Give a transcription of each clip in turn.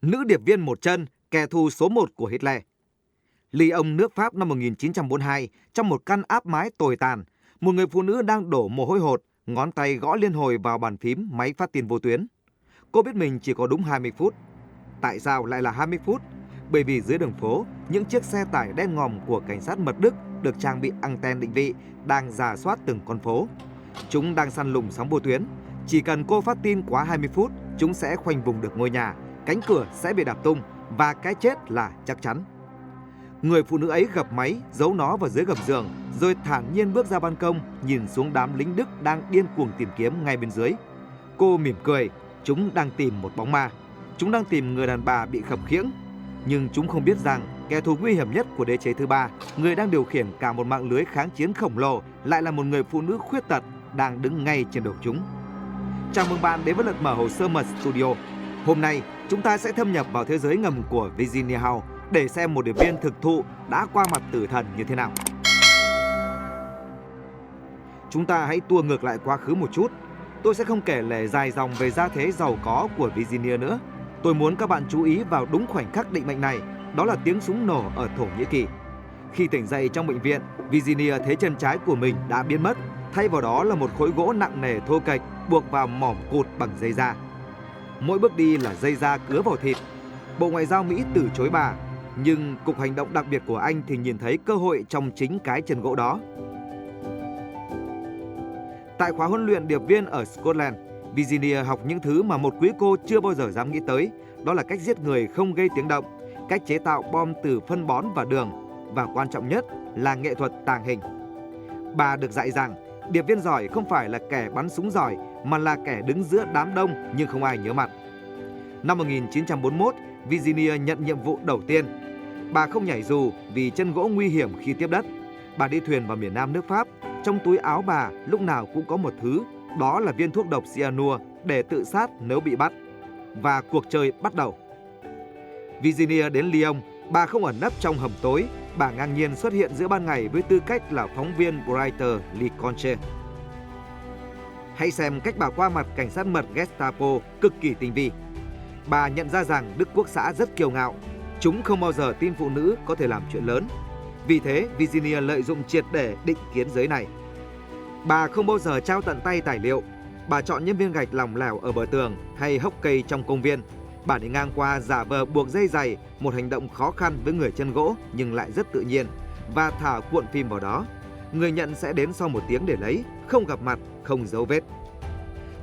Nữ điệp viên một chân, kẻ thù số 1 của Hitler. Lyon, nước Pháp năm 1942, trong một căn áp mái tồi tàn, một người phụ nữ đang đổ mồ hôi hột, ngón tay gõ liên hồi vào bàn phím máy phát tin vô tuyến. Cô biết mình chỉ có đúng 20 phút. Tại sao lại là 20 phút? Bởi vì dưới đường phố, những chiếc xe tải đen ngòm của cảnh sát mật Đức được trang bị anten định vị đang rà soát từng con phố. Chúng đang săn lùng sóng vô tuyến. Chỉ cần cô phát tin quá 20 phút, chúng sẽ khoanh vùng được ngôi nhà, cánh cửa sẽ bị đạp tung và cái chết là chắc chắn. Người phụ nữ ấy gập máy, giấu nó vào dưới gầm giường, rồi thản nhiên bước ra ban công, nhìn xuống đám lính Đức đang điên cuồng tìm kiếm ngay bên dưới. Cô mỉm cười, chúng đang tìm một bóng ma. Chúng đang tìm người đàn bà bị khập khiễng. Nhưng chúng không biết rằng kẻ thù nguy hiểm nhất của đế chế thứ ba, người đang điều khiển cả một mạng lưới kháng chiến khổng lồ, lại là một người phụ nữ khuyết tật đang đứng ngay trên đầu chúng. Chào mừng bạn đến với lượt mở hồ sơ mật Studio. Hôm nay, chúng ta sẽ thâm nhập vào thế giới ngầm của Virginia House để xem một điệp viên thực thụ đã qua mặt tử thần như thế nào. Chúng ta hãy tua ngược lại quá khứ một chút. Tôi sẽ không kể lể dài dòng về gia thế giàu có của Virginia nữa. Tôi muốn các bạn chú ý vào đúng khoảnh khắc định mệnh này, đó là tiếng súng nổ ở Thổ Nhĩ Kỳ. Khi tỉnh dậy trong bệnh viện, Virginia thấy chân trái của mình đã biến mất, thay vào đó là một khối gỗ nặng nề thô kệch buộc vào mỏm cụt bằng dây da. Mỗi bước đi là dây da cứa vào thịt. Bộ Ngoại giao Mỹ từ chối bà, nhưng cục hành động đặc biệt của Anh thì nhìn thấy cơ hội trong chính cái chân gỗ đó. Tại khóa huấn luyện điệp viên ở Scotland, Virginia học những thứ mà một quý cô chưa bao giờ dám nghĩ tới, đó là cách giết người không gây tiếng động, cách chế tạo bom từ phân bón và đường, và quan trọng nhất là nghệ thuật tàng hình. Bà được dạy rằng điệp viên giỏi không phải là kẻ bắn súng giỏi, mà là kẻ đứng giữa đám đông nhưng không ai nhớ mặt. Năm 1941, Virginia nhận nhiệm vụ đầu tiên. Bà không nhảy dù vì chân gỗ nguy hiểm khi tiếp đất. Bà đi thuyền vào miền Nam nước Pháp. Trong túi áo bà lúc nào cũng có một thứ, đó là viên thuốc độc cyanua để tự sát nếu bị bắt. Và cuộc chơi bắt đầu. Virginia đến Lyon, bà không ẩn nấp trong hầm tối, bà ngang nhiên xuất hiện giữa ban ngày với tư cách là phóng viên Breiter Leconte. Hãy xem cách bà qua mặt cảnh sát mật Gestapo cực kỳ tinh vi. Bà nhận ra rằng Đức Quốc xã rất kiêu ngạo, chúng không bao giờ tin phụ nữ có thể làm chuyện lớn. Vì thế, Virginia lợi dụng triệt để định kiến giới này. Bà không bao giờ trao tận tay tài liệu. Bà chọn những viên gạch lỏng lẻo ở bờ tường hay hốc cây trong công viên. Bà đi ngang qua giả vờ buộc dây giày, một hành động khó khăn với người chân gỗ nhưng lại rất tự nhiên, và thả cuộn phim vào đó. Người nhận sẽ đến sau 1 tiếng để lấy, không gặp mặt, không dấu vết.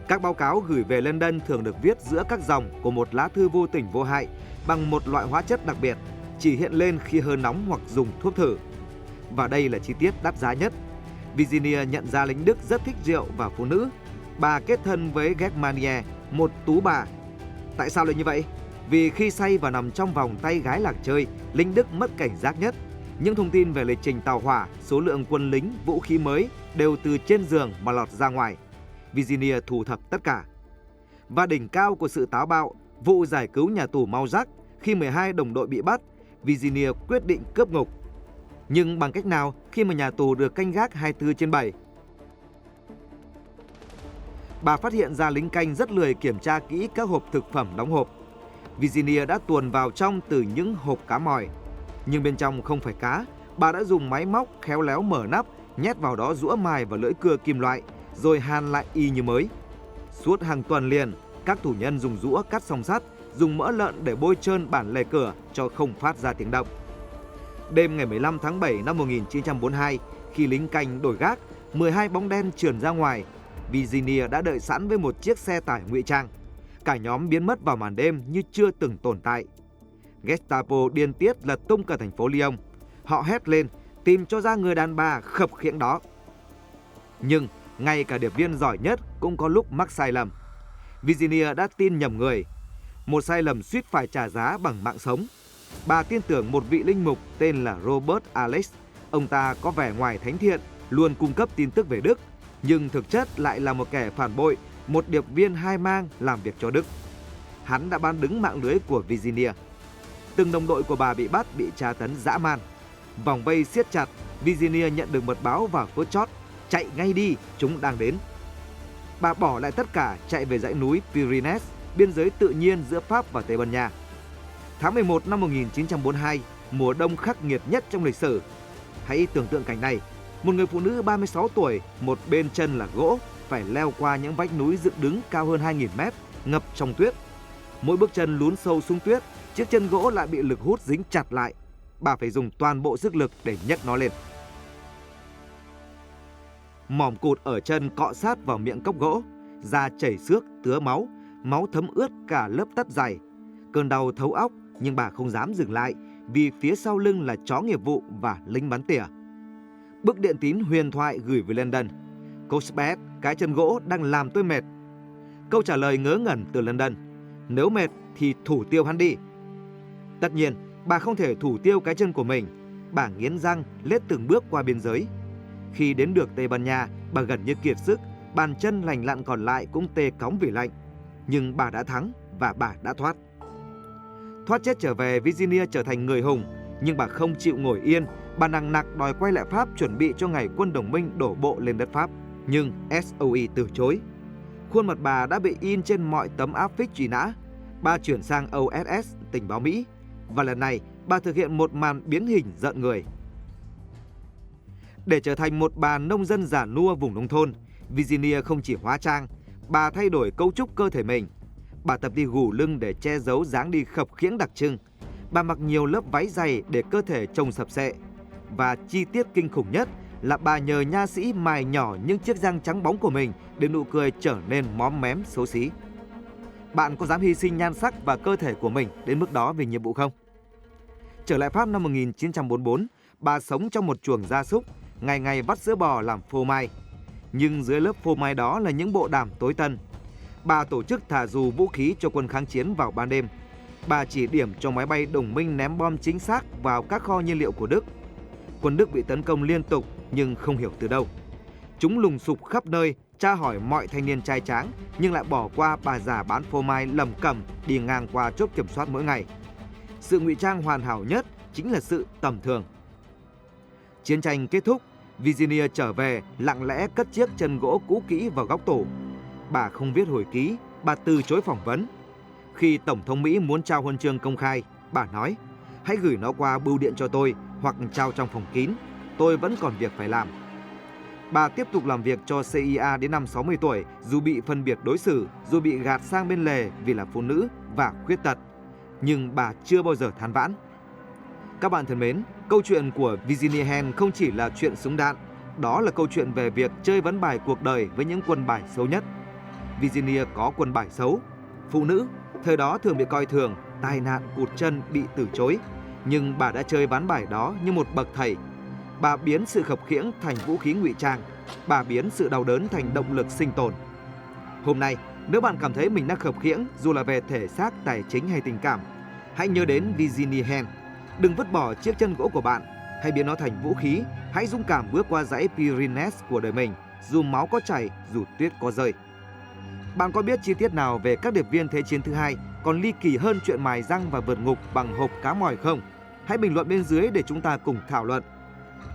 Các báo cáo gửi về London thường được viết giữa các dòng của một lá thư vô tình vô hại bằng một loại hóa chất đặc biệt, chỉ hiện lên khi hơi nóng hoặc dùng thuốc thử. Và đây là chi tiết đắt giá nhất. Virginia nhận ra lính Đức rất thích rượu và phụ nữ. Bà kết thân với Germania, một tú bà. Tại sao lại như vậy? Vì khi say và nằm trong vòng tay gái làng chơi, lính Đức mất cảnh giác nhất. Những thông tin về lịch trình tàu hỏa, số lượng quân lính, vũ khí mới đều từ trên giường mà lọt ra ngoài. Virginia thu thập tất cả. Và đỉnh cao của sự táo bạo, vụ giải cứu nhà tù Mauzac khi 12 đồng đội bị bắt, Virginia quyết định cướp ngục. Nhưng bằng cách nào khi mà nhà tù được canh gác 24/7? Bà phát hiện ra lính canh rất lười kiểm tra kỹ các hộp thực phẩm đóng hộp. Virginia đã tuồn vào trong từ những hộp cá mòi. Nhưng bên trong không phải cá, bà đã dùng máy móc khéo léo mở nắp, nhét vào đó giũa mài và lưỡi cưa kim loại, rồi hàn lại y như mới. Suốt hàng tuần liền, các tù nhân dùng giũa cắt song sắt, dùng mỡ lợn để bôi trơn bản lề cửa cho không phát ra tiếng động. Đêm ngày 15 tháng 7 năm 1942, khi lính canh đổi gác, 12 bóng đen trườn ra ngoài. Virginia đã đợi sẵn với một chiếc xe tải ngụy trang. Cả nhóm biến mất vào màn đêm như chưa từng tồn tại. Gestapo điên tiết lật tung cả thành phố Lyon. Họ hét lên, tìm cho ra người đàn bà khập khiễng đó. Nhưng ngay cả điệp viên giỏi nhất cũng có lúc mắc sai lầm. Virginia đã tin nhầm người. Một sai lầm suýt phải trả giá bằng mạng sống. Bà tin tưởng một vị linh mục tên là Robert Alex. Ông ta có vẻ ngoài thánh thiện, luôn cung cấp tin tức về Đức, nhưng thực chất lại là một kẻ phản bội, một điệp viên hai mang làm việc cho Đức. Hắn đã bán đứng mạng lưới của Virginia. Từng đồng đội của bà bị bắt, bị tra tấn dã man. Vòng vây siết chặt, Virginia nhận được mật báo vào phút chót. Chạy ngay đi, chúng đang đến. Bà bỏ lại tất cả, chạy về dãy núi Pyrenees, biên giới tự nhiên giữa Pháp và Tây Ban Nha. Tháng 11 năm 1942, mùa đông khắc nghiệt nhất trong lịch sử. Hãy tưởng tượng cảnh này, một người phụ nữ 36 tuổi, một bên chân là gỗ, phải leo qua những vách núi dựng đứng cao hơn 2.000 mét, ngập trong tuyết. Mỗi bước chân lún sâu xuống tuyết, chiếc chân gỗ lại bị lực hút dính chặt lại. Bà phải dùng toàn bộ sức lực để nhấc nó lên. Mỏm cụt ở chân cọ sát vào miệng cốc gỗ, da chảy xước, tứa máu, máu thấm ướt cả lớp tất dày. Cơn đau thấu óc, nhưng bà không dám dừng lại vì phía sau lưng là chó nghiệp vụ và lính bắn tỉa. Bức điện tín huyền thoại gửi về London: Coach Beth, cái chân gỗ đang làm tôi mệt. Câu trả lời ngớ ngẩn từ London: nếu mệt thì thủ tiêu hắn đi. Tất nhiên, bà không thể thủ tiêu cái chân của mình. Bà nghiến răng lết từng bước qua biên giới. Khi đến được Tây Ban Nha, bà gần như kiệt sức, bàn chân lành lặn còn lại cũng tê cóng vì lạnh. Nhưng bà đã thắng và bà đã thoát. Thoát chết trở về, Virginia trở thành người hùng, nhưng bà không chịu ngồi yên. Bà nằng nặc đòi quay lại Pháp, chuẩn bị cho ngày quân đồng minh đổ bộ lên đất Pháp. Nhưng SOE từ chối. Khuôn mặt bà đã bị in trên mọi tấm áp phích truy nã. Bà chuyển sang OSS, tình báo Mỹ. Và lần này, bà thực hiện một màn biến hình rợn người. Để trở thành một bà nông dân già nua vùng nông thôn, Virginia không chỉ hóa trang, bà thay đổi cấu trúc cơ thể mình. Bà tập đi gù lưng để che giấu dáng đi khập khiễng đặc trưng. Bà mặc nhiều lớp váy dày để cơ thể trông sập sệ. Và chi tiết kinh khủng nhất là bà nhờ nha sĩ mài nhỏ những chiếc răng trắng bóng của mình để nụ cười trở nên móm mém xấu xí. Bạn có dám hy sinh nhan sắc và cơ thể của mình đến mức đó vì nhiệm vụ không? Trở lại Pháp năm 1944, bà sống trong một chuồng gia súc, ngày ngày vắt sữa bò làm phô mai. Nhưng dưới lớp phô mai đó là những bộ đàm tối tân. Bà tổ chức thả dù vũ khí cho quân kháng chiến vào ban đêm. Bà chỉ điểm cho máy bay đồng minh ném bom chính xác vào các kho nhiên liệu của Đức. Quân Đức bị tấn công liên tục nhưng không hiểu từ đâu. Chúng lùng sục khắp nơi, tra hỏi mọi thanh niên trai tráng, nhưng lại bỏ qua bà già bán phô mai lầm cẩm đi ngang qua chốt kiểm soát mỗi ngày. Sự ngụy trang hoàn hảo nhất chính là sự tầm thường. Chiến tranh kết thúc, Virginia trở về, lặng lẽ cất chiếc chân gỗ cũ kỹ vào góc tủ. Bà không viết hồi ký, bà từ chối phỏng vấn. Khi Tổng thống Mỹ muốn trao huân chương công khai, bà nói: hãy gửi nó qua bưu điện cho tôi hoặc trao trong phòng kín, tôi vẫn còn việc phải làm. Bà tiếp tục làm việc cho CIA đến năm 60 tuổi, dù bị phân biệt đối xử, dù bị gạt sang bên lề vì là phụ nữ và khuyết tật. Nhưng bà chưa bao giờ than vãn. Các bạn thân mến, câu chuyện của Virginia Hen không chỉ là chuyện súng đạn, đó là câu chuyện về việc chơi ván bài cuộc đời với những quân bài xấu nhất. Virginia có quân bài xấu. Phụ nữ, thời đó thường bị coi thường, tai nạn, cụt chân, bị từ chối. Nhưng bà đã chơi ván bài đó như một bậc thầy. Bà biến sự khập khiễng thành vũ khí ngụy trang. Bà biến sự đau đớn thành động lực sinh tồn. Hôm nay, nếu bạn cảm thấy mình đang khập khiễng, dù là về thể xác, tài chính hay tình cảm, hãy nhớ đến Virginia Hen. Đừng vứt bỏ chiếc chân gỗ của bạn, hãy biến nó thành vũ khí. Hãy dũng cảm bước qua dãy Pyrenees của đời mình, dù máu có chảy, dù tuyết có rơi. Bạn có biết chi tiết nào về các điệp viên Thế chiến thứ hai còn ly kỳ hơn chuyện mài răng và vượt ngục bằng hộp cá mòi không? Hãy bình luận bên dưới để chúng ta cùng thảo luận.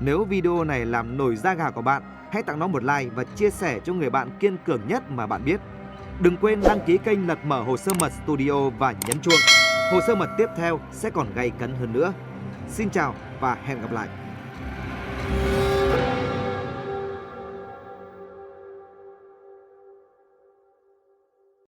Nếu video này làm nổi da gà của bạn, hãy tặng nó một like và chia sẻ cho người bạn kiên cường nhất mà bạn biết. Đừng quên đăng ký kênh Lật Mở Hồ Sơ Mật Studio và nhấn chuông. Hồ sơ mật tiếp theo sẽ còn gay cấn hơn nữa. Xin chào và hẹn gặp lại.